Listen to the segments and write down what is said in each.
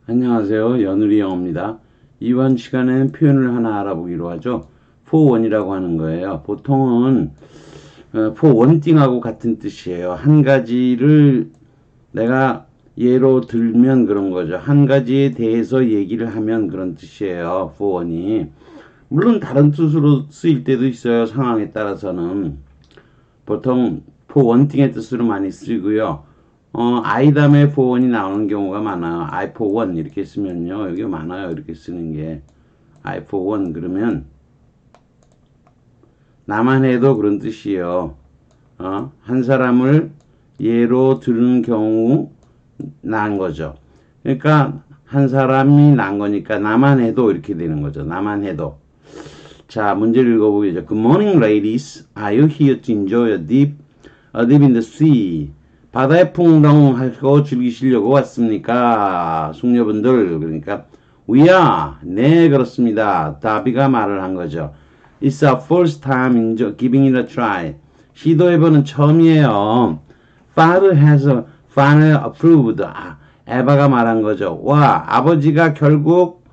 안녕하세요. 연우리 영어입니다. 이번 시간에는 표현을 하나 알아보기로 하죠. for one이라고 하는 거예요. 보통은 for one thing하고 같은 뜻이에요. 한 가지를 내가 예로 들면 그런 거죠. 한 가지에 대해서 얘기를 하면 그런 뜻이에요. for one이. 물론 다른 뜻으로 쓰일 때도 있어요. 상황에 따라서는. 보통 for one thing의 뜻으로 많이 쓰고요. I 다음에 for one이 나오는 경우가 많아요. I for one 이렇게 쓰면요. 여기 많아요. 이렇게 쓰는 게. I for one 그러면 나만 해도 그런 뜻이에요. 한 사람을 예로 들은 경우 난 거죠. 그러니까 한 사람이 난 거니까 나만 해도 이렇게 되는 거죠. 나만 해도. 자, 문제를 읽어보겠죠. Good morning, ladies. Are you here to enjoy a dip in the sea? 바다에 풍덩하고 즐기시려고 왔습니까? 숙녀분들. 그러니까 we are. 네, 그렇습니다. 다비가 말을 한 거죠. It's our first time giving it a try. 시도해보는 처음이에요. Father approved. 에바가 말한 거죠. 와, 아버지가 결국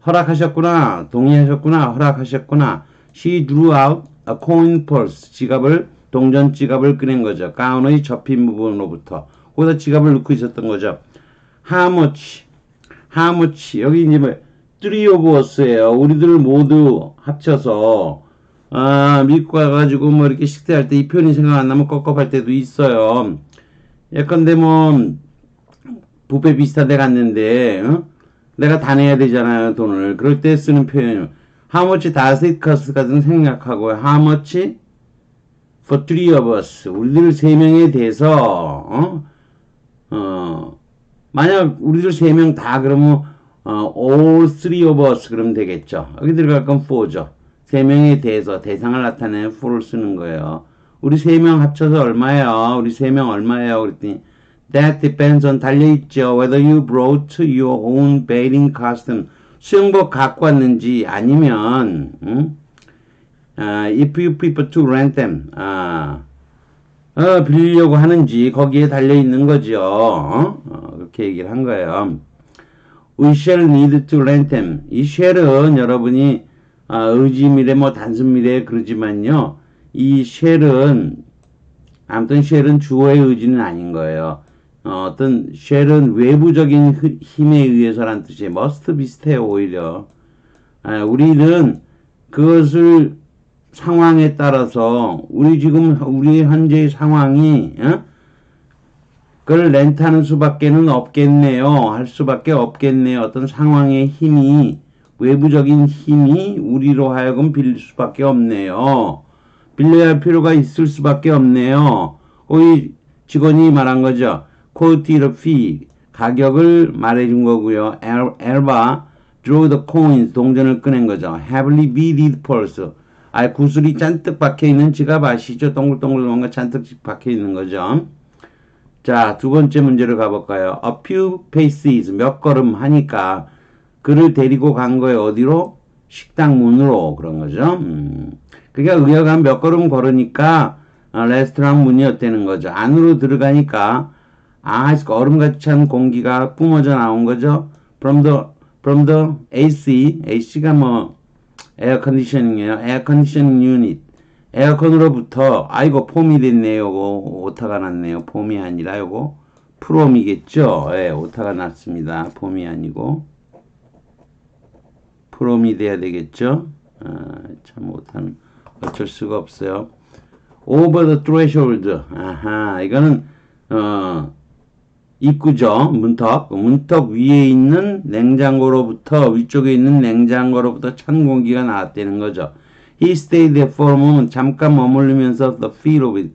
허락하셨구나. 동의하셨구나. 허락하셨구나. She drew out a coin purse. 동전 지갑을 꺼낸 거죠. 가운의 접힌 부분으로부터. 거기다 지갑을 넣고 있었던 거죠. How much. 여기 이제 뭐, three of us예요. 우리들 모두 합쳐서, 미국 가가지고 뭐 이렇게 식대할 때 이 표현이 생각 안 나면 꺽꺽할 때도 있어요. 예컨대 뭐, 뷔페 비슷한 데 갔는데, 내가 다 내야 되잖아요, 돈을. 그럴 때 쓰는 표현이에요. How much does it cost? 같은 생각하고요. How much for three of us. 우리들 세 명에 대해서, 만약 우리들 세 명 다 그러면, all three of us 그러면 되겠죠. 여기 들어갈 건 for죠. 세 명에 대해서 대상을 나타내는 for를 쓰는 거예요. 우리 세 명 합쳐서 얼마예요? 우리 세 명 얼마예요? 그랬더니, That depends on 달려있죠. Whether you brought your own bathing costume. 수영복 갖고 왔는지 아니면 if you prefer to rent them. 빌리려고 하는지 거기에 달려있는 거죠. 그렇게 얘기를 한 거예요. We shall need to rent them. 이 shall은 여러분이 의지미래 뭐 단순미래 그러지만요. 이 shall은 아무튼 shall은 주어의 의지는 아닌 거예요. 어떤 shall은 외부적인 힘에 의해서란 뜻이에요. must 비슷해요, 오히려. 우리는 그것을 상황에 따라서, 우리 현재의 상황이, 그걸 렌트하는 수밖에는 없겠네요. 할 수밖에 없겠네요. 어떤 상황의 힘이, 외부적인 힘이 우리로 하여금 빌릴 수밖에 없네요. 빌려야 할 필요가 있을 수밖에 없네요. 거기 직원이 말한 거죠. quoted fee, 가격을 말해준 거고요. Elba drew the coins, 동전을 꺼낸 거죠. heavily beaded purse, 구슬이 잔뜩 박혀있는 지갑 아시죠? 동글동글 뭔가 잔뜩 박혀있는 거죠. 자, 두 번째 문제로 가볼까요? A few paces, 몇 걸음 하니까 그를 데리고 간 거예요. 어디로? 식당 문으로. 그런 거죠. 그러니까 의아가 몇 걸음 걸으니까 레스토랑 문이 어때는 거죠. 안으로 들어가니까 얼음같이 찬 공기가 뿜어져 나온 거죠. from the AC가 뭐 에어 컨디셔닝이에요. 에어 컨디셔닝 유닛. 에어컨으로부터 아이고 폼이 됐네요. 요거 오타가 났네요. 폼이 아니라 요거 프롬이겠죠. 예, 오타가 났습니다. 폼이 아니고 프롬이 돼야 되겠죠. 참 오타는 어쩔 수가 없어요. over the threshold. 이거는 입구죠. 문턱 위에 있는 냉장고로부터, 위쪽에 있는 냉장고로부터 찬 공기가 나왔다는 거죠. He stayed there for a moment. 잠깐 머무르면서 the feel of it.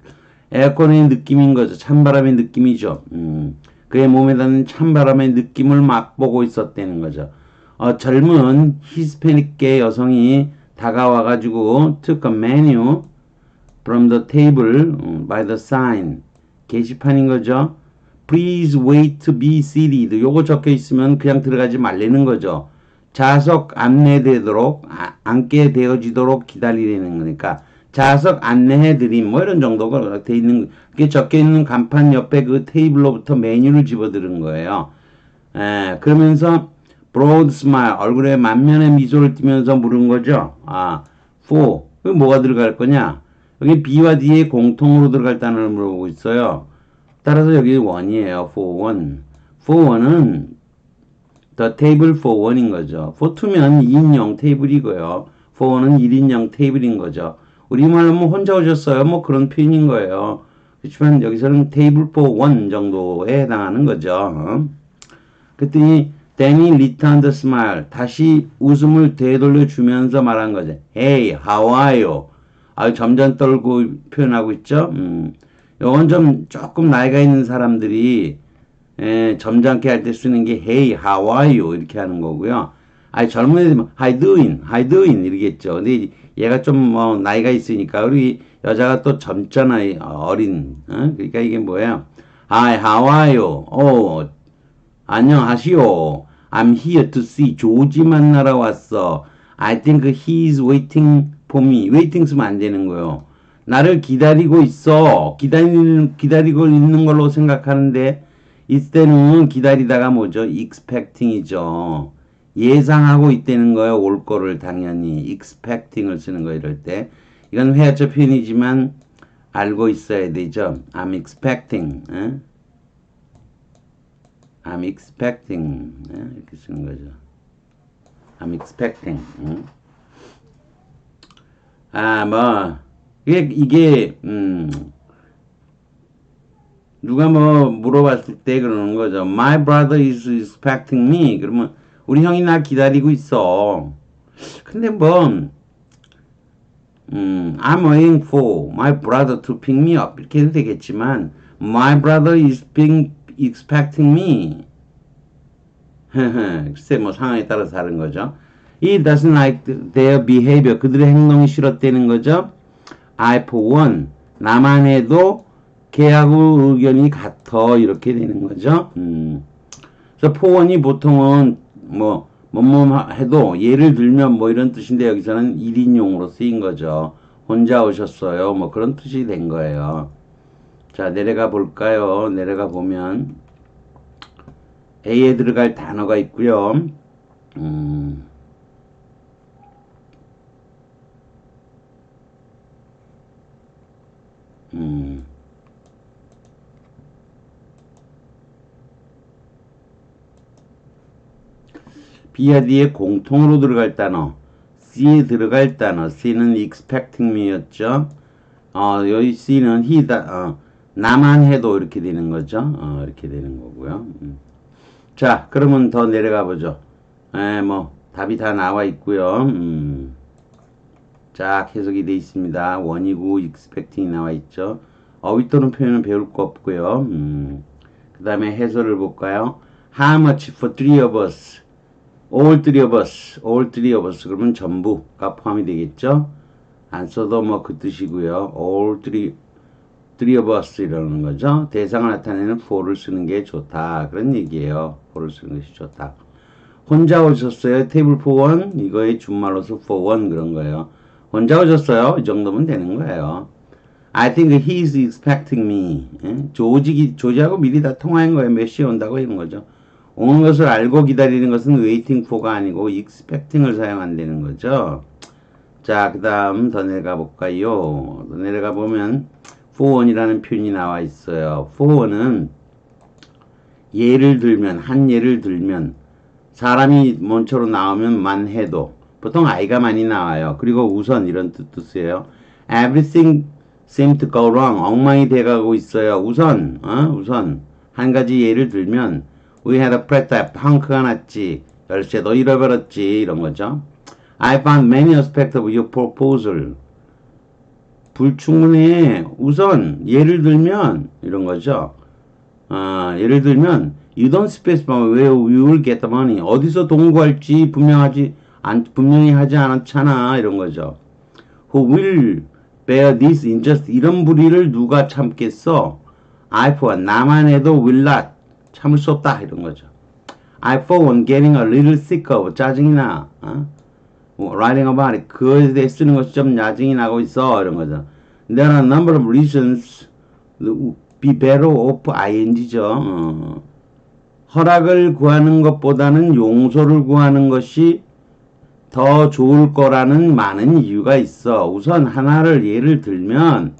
에어컨의 느낌인 거죠. 찬바람의 느낌이죠. 그의 몸에 닿는 찬바람의 느낌을 맛보고 있었다는 거죠. 젊은 히스패닉계 여성이 다가와가지고 took a menu from the table by the sign. 게시판인 거죠. Please wait to be seated. 요거 적혀 있으면 그냥 들어가지 말라는 거죠. 좌석 안내되도록, 앉게 되어지도록 기다리라는 거니까, 좌석 안내해드림, 뭐 이런 정도가 돼 있는, 그게 적혀 있는 간판 옆에 그 테이블로부터 메뉴를 집어드는 거예요. 그러면서 broad smile, 얼굴에 만면의 미소를 띠면서 물은 거죠. 아, for. 여기 뭐가 들어갈 거냐? 여기 B와 D에 공통으로 들어갈 단어를 물어보고 있어요. 따라서 여기 one이에요. for one. for one은 the table for one인 거죠. for two면 2인용 테이블이고요. for one은 1인용 테이블인 거죠. 우리말로 뭐 혼자 오셨어요. 뭐 그런 표현인 거예요. 그렇지만 여기서는 table for one 정도에 해당하는 거죠. 그랬더니 Danny returned the smile. 다시 웃음을 되돌려 주면서 말한 거죠. Hey, how are you? 점점 떨고 표현하고 있죠. 요건 좀 조금 나이가 있는 사람들이 점잖게 할 때 쓰는 게 Hey, how are you? 이렇게 하는 거고요. 젊은 애들은 How doing? How doing? 이러겠죠. 근데 얘가 좀 뭐 나이가 있으니까 우리 여자가 또 젊잖아요. 어린. 그러니까 이게 뭐예요? Hi, how are you? 안녕하시오. I'm here to see. 조지 만나러 왔어. I think he is waiting for me. waiting 쓰면 안 되는 거예요. 나를 기다리고 있어. 기다리고 있는 걸로 생각하는데 이때는 기다리다가 뭐죠? expecting이죠. 예상하고 있다는 거예요. 올 거를 당연히. expecting을 쓰는 거 이럴 때. 이건 회화적 표현이지만 알고 있어야 되죠. I'm expecting. I'm expecting. 이렇게 쓰는 거죠. I'm expecting. 이게, 누가 뭐 물어봤을 때 그러는 거죠. My brother is expecting me. 그러면 우리 형이 나 기다리고 있어. 근데 I'm waiting for my brother to pick me up. 이렇게 해도 되겠지만, my brother is expecting me. 글쎄 뭐 상황에 따라서 다른 거죠. He doesn't like their behavior. 그들의 행동이 싫었다는 거죠. I for one. 나만 해도 걔하고 의견이 같아. 이렇게 되는 거죠. 그래서 for one이 보통은 뭐 해도 예를 들면 뭐 이런 뜻인데 여기서는 1인용으로 쓰인 거죠. 혼자 오셨어요. 뭐 그런 뜻이 된 거예요. 자, 내려가 볼까요? 내려가 보면 A에 들어갈 단어가 있고요. B와 D에 공통으로 들어갈 단어, C에 들어갈 단어, C는 expecting me였죠. 여기 C는 나만 해도 이렇게 되는 거죠. 이렇게 되는 거고요. 자, 그러면 더 내려가 보죠. 답이 다 나와 있고요. 자, 해석이 돼 있습니다. 원이고 expecting이 나와 있죠. 어휘 또는 표현은 배울 거 없고요. 그 다음에 해설을 볼까요? How much for three of us? All three of us. all three of us. 그러면 전부가 포함이 되겠죠. 안 써도 뭐 그 뜻이고요. all three of us 이러는 거죠. 대상을 나타내는 for를 쓰는 게 좋다. 그런 얘기예요. for를 쓰는 것이 좋다. 혼자 오셨어요. table for one. 이거의 준말로서 for one 그런 거예요. 혼자 오셨어요. 이 정도면 되는 거예요. I think he is expecting me. 조지하고 미리 다 통화한 거예요. 몇 시에 온다고 이런 거죠. 오는 것을 알고 기다리는 것은 waiting for가 아니고 expecting을 사용한다는 거죠. 자, 그 다음 더 내려가 볼까요? 더 내려가 보면 for one이라는 표현이 나와 있어요. for one은 예를 들면 사람이 먼저로 나오면 해도 보통 I가 많이 나와요. 그리고 우선 이런 뜻도 쓰여요. Everything seemed to go wrong. 엉망이 돼가고 있어요. 우선 한 가지 예를 들면 We had a flat tire. 펑크가 났지. 열쇠도 잃어버렸지. 이런 거죠. I found many aspects of your proposal. 불충분해. 우선 예를 들면 이런 거죠. 예를 들면 You don't specify where you will get the money. 어디서 돈 구할지 분명히 하지 않았잖아. 이런 거죠. Who will bear this injustice? 이런 불의를 누가 참겠어? I for one. 나만 해도 will not. 참을 수 없다. 이런 거죠. I for one getting a little sick of. 짜증이 나. Writing about it. 그거에 대해 쓰는 것이 좀 짜증이 나고 있어. 이런 거죠. There are a number of reasons be better off ing죠. 허락을 구하는 것보다는 용서를 구하는 것이 더 좋을 거라는 많은 이유가 있어. 우선 하나를 예를 들면,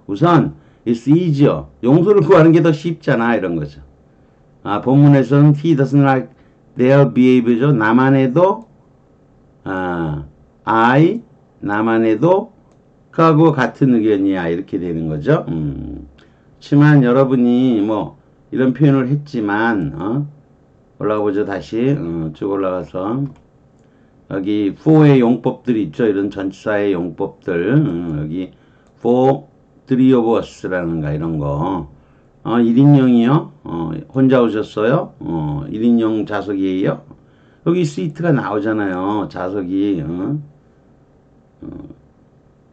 우선, it's easier. 용서를 구하는 게 더 쉽잖아. 이런 거죠. 본문에서는 he doesn't like their behavior죠. 나만 해도, 나만 해도, 그하고 같은 의견이야. 이렇게 되는 거죠. 하지만 여러분이 뭐, 이런 표현을 했지만, 올라가 보죠. 다시, 쭉 올라가서. 여기 for의 용법들이 있죠. 이런 전치사의 용법들. 여기 for three of us라는가 이런 거. 1인용이요. 혼자 오셨어요. 1인용 자석이에요. 여기 seat가 나오잖아요. 자석이.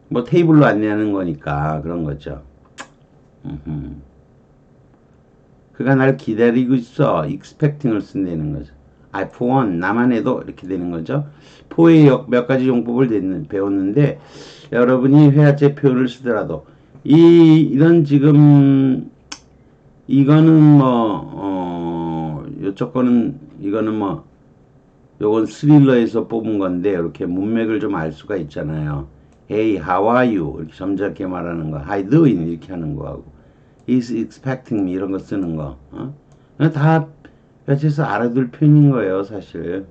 뭐 테이블로 안내하는 거니까 그런 거죠. 그가 날 기다리고 있어. expecting을 쓴다는 거죠. for one, 나만 해도 이렇게 되는 거죠. for의 몇 가지 용법을 배웠는데 여러분이 회화체 표현을 쓰더라도 이런 지금 이거는 뭐 요쪽 거는 이거는 뭐 요건 스릴러에서 뽑은 건데 이렇게 문맥을 좀 알 수가 있잖아요. Hey, how are you? 이렇게 점잖게 말하는 거. How doing? 이렇게 하는 거하고 He's expecting me 이런 거 쓰는 거. 다 회화체에서 알아둘 표현인 거예요, 사실.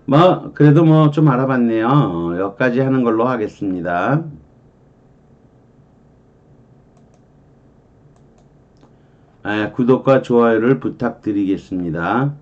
뭐 그래도 뭐 좀 알아봤네요. 여기까지 하는 걸로 하겠습니다. 구독과 좋아요를 부탁드리겠습니다.